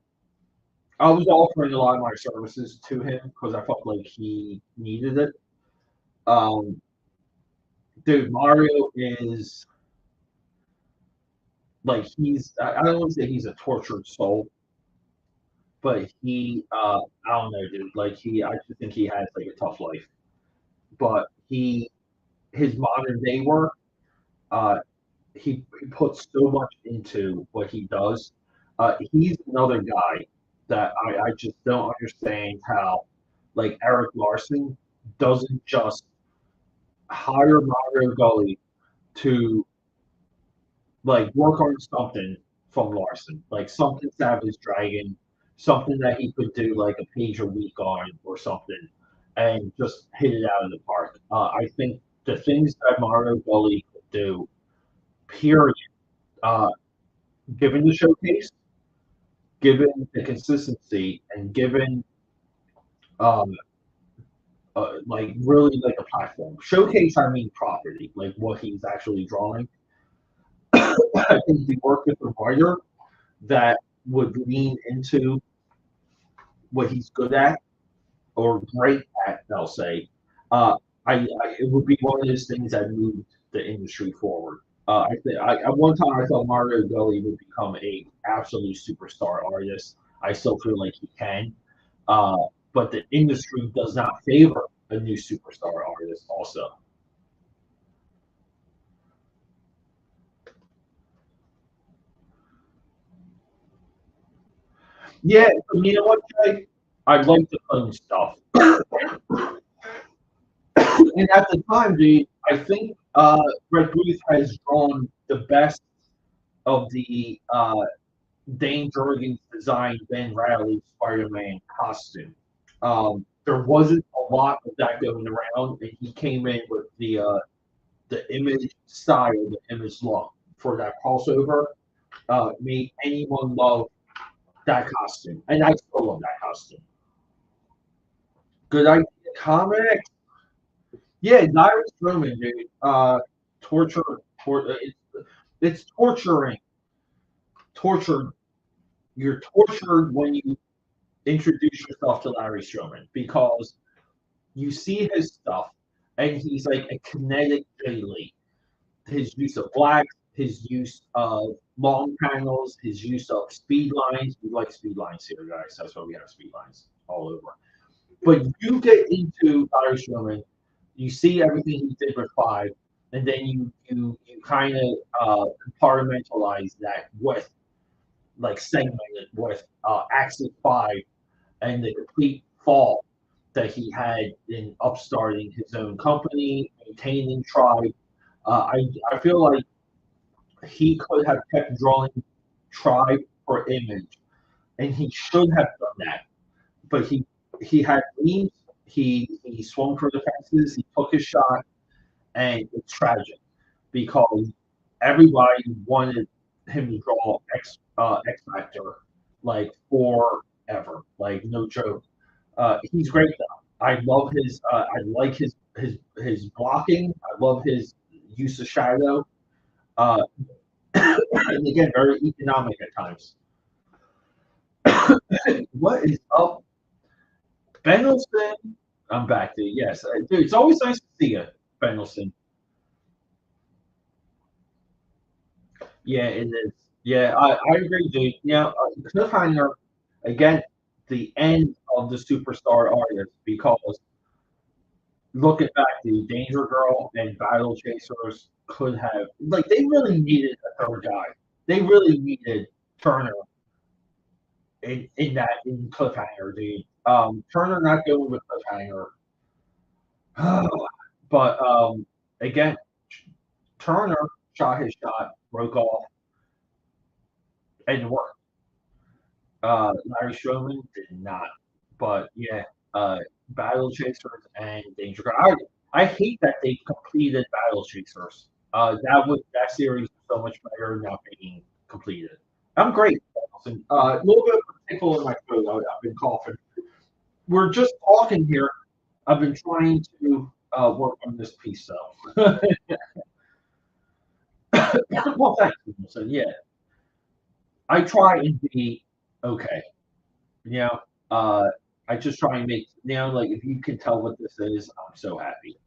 I was offering a lot of my services to him because I felt like he needed it. Um, dude, Mario is like I don't want to say he's a tortured soul, but I don't know, dude. Like I just think he has like a tough life. But his modern day work, uh, he puts so much into what he does. He's another guy that I just don't understand how, like Eric Larson doesn't just hire Mario Gully to like work on something from Larson, like something Savage Dragon, something that he could do like a page a week on or something, and just hit it out of the park. I think the things that Mario Gully could do, period, uh, given the showcase, given the consistency, and given um, like really like a platform. Showcase, I mean property, like what he's actually drawing. I think he worked with a writer that would lean into what he's good at or great at, they'll say. Uh, it would be one of those things that moved the industry forward. At one time I thought Mario Gully would become a absolute superstar artist. I still feel like he can, uh, but the industry does not favor a new superstar artist. Also, yeah, you know what, Jay? I'd like to own stuff, and at the time, dude, I think Red Booth has drawn the best of the Dane Jurgens designed Ben Riley Spider-Man costume. There wasn't a lot of that going around, and he came in with the image style, the image look for that crossover. Made anyone love that costume, and I still love that costume. Good idea, comic. Yeah, Nyrus Roman, dude. Torture, it's torturing. Tortured. You're tortured when you introduce yourself to Larry Strowman because you see his stuff and he's like a kinetic daily. His use of black, his use of long panels, his use of speed lines. We like speed lines here, guys. That's why we have speed lines all over. But you get into Larry Strowman, you see everything he did with five, and then you kind of compartmentalize that with like segmented with Axis Five and the complete fall that he had in upstarting his own company, maintaining Tribe. I feel like he could have kept drawing Tribe for Image, and he should have done that. But he had means. he swung for the fences. He took his shot, and it's tragic because everybody wanted him to draw X Factor like forever, like no joke. He's great though. I love his. I like his blocking. I love his use of shadow. Uh, and again, very economic at times. What is up, Benelson? I'm back to yes, dude. It's always nice to see you, Benelson. Yeah, it is. Yeah, I agree, dude. Yeah, cliffhanger again. The end of the superstar artist because looking back, the Danger Girl and Battle Chasers could have like they really needed a third guy. They really needed Turner in that in cliffhanger, dude. Turner not going with cliffhanger, but again, Turner shot his shot, broke off, and worked. Larry Strowman did not, but yeah, uh, Battle Chasers and Danger Girl. I hate that they completed Battle Chasers. That series was so much better now being completed. I'm great. A little bit of a tickle in my throat. I've been coughing. We're just talking here. I've been trying to work on this piece, though. Well, thanks, Wilson. Yeah, I try and be okay. You know, uh, I just try and make like if you can tell what this is, I'm so happy.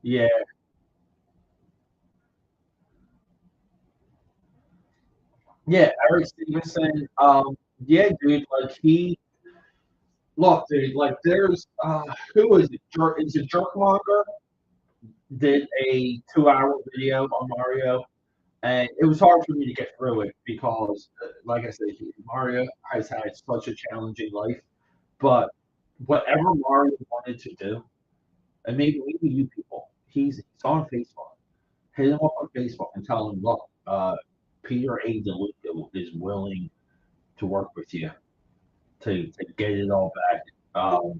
Yeah, yeah, Eric Stevenson. Yeah, dude, like he look, dude, like there's who is it? Is it Jerkmonger did a 2 hour video on Mario, and it was hard for me to get through it because, like I said, Mario has had such a challenging life. But whatever Mario wanted to do, and maybe you people, he's on Facebook. Hit him up on Facebook and tell him, look, Peter A. DeLuca is willing to work with you to get it all back. Um,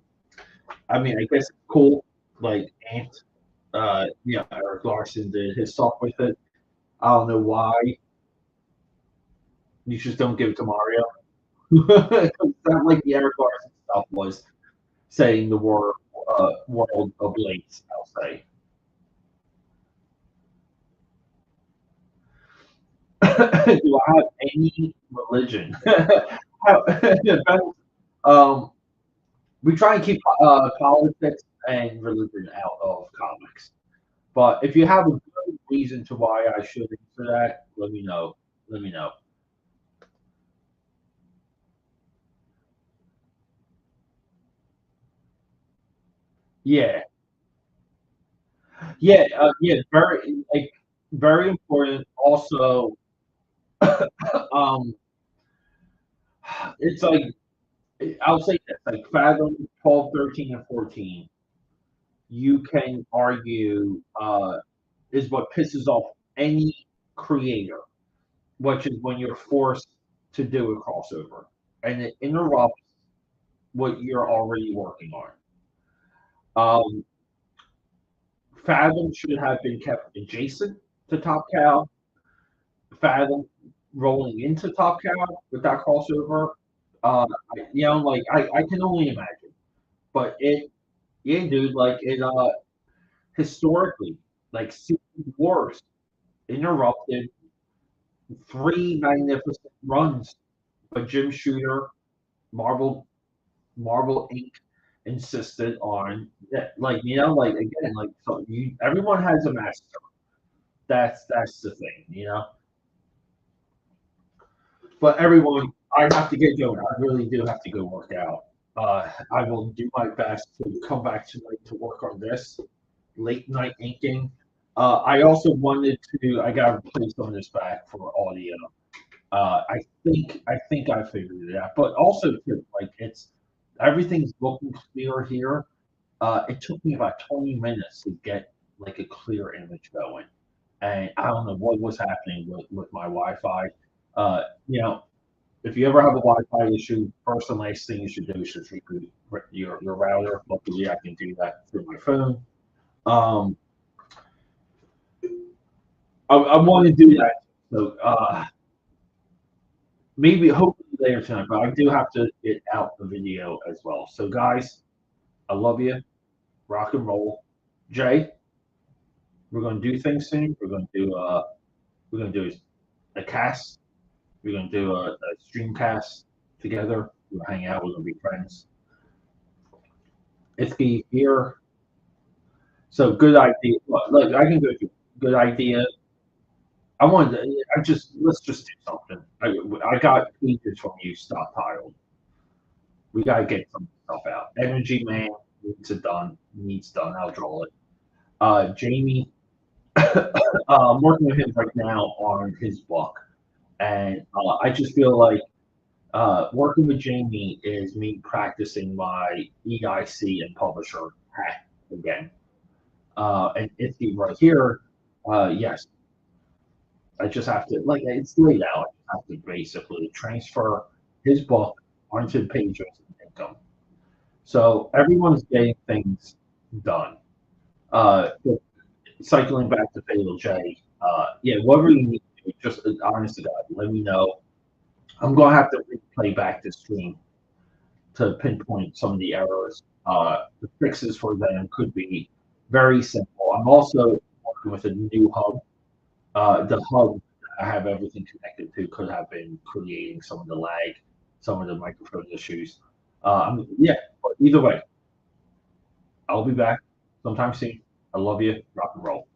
I mean, I guess it's cool. Like Ant, yeah, Eric Larson did his stuff with it. I don't know why you just don't give it to Mario. It's not like the Eric Larson stuff was setting the world ablaze. I'll say. Do I have any religion? um, we try and keep politics and religion out of comics. But if you have a good reason to why I should answer that, let me know. Let me know. Yeah, yeah, yeah. Very, like, very important. Also, um, it's like I'll say this: like Fathom 12, 13, and 14. You can argue is what pisses off any creator, which is when you're forced to do a crossover and it interrupts what you're already working on. Um, Fathom should have been kept adjacent to Top Cow. Fathom rolling into Top Cow with that crossover, like I can only imagine. But yeah, dude, like it, historically, like Secret Wars interrupted three magnificent runs by Jim Shooter, Marvel Marvel Inc. insisted on that, like like again, like so you everyone has a master. That's the thing, you know. But everyone, I have to get going. I really do have to go work out. I will do my best to come back tonight to work on this late night inking. I also wanted to. I got to play some of this back for audio. I think I figured it out, but also too, like it's everything's looking clear here. It took me about 20 minutes to get like a clear image going, and I don't know what was happening with my Wi-Fi. You know, if you ever have a Wi-Fi issue, first and last thing you should do is just reboot your router. Luckily, I can do that through my phone. Um, I want to do that. So maybe hopefully later tonight, but I do have to get out the video as well. So guys, I love you. Rock and roll. Jay, we're gonna do things soon. We're gonna do a cast. We're gonna do a stream cast together. We're gonna hang out. We're gonna be friends. It's be here. So good idea. Look, I can go through good idea. I wanted to, I just let's just do something. I got pages from you stockpiled. We gotta get some stuff out. Energy Man needs it done. Needs done. I'll draw it. Jamie, I'm working with him right now on his book, and I just feel like working with Jamie is me practicing my EIC and publisher hat again. And it's right here. Yes, I just have to like it's laid out. I have to basically transfer his book onto the pages and income. So everyone's getting things done. So cycling back to Fatal J, yeah, whatever you need to do, just honest to God, let me know. I'm gonna have to replay back the stream to pinpoint some of the errors. The fixes for them could be very simple. I'm also working with a new hub. The hub I have everything connected to could have been creating some of the lag, some of the microphone issues. Yeah, but either way, I'll be back sometime soon. I love you. Rock and roll.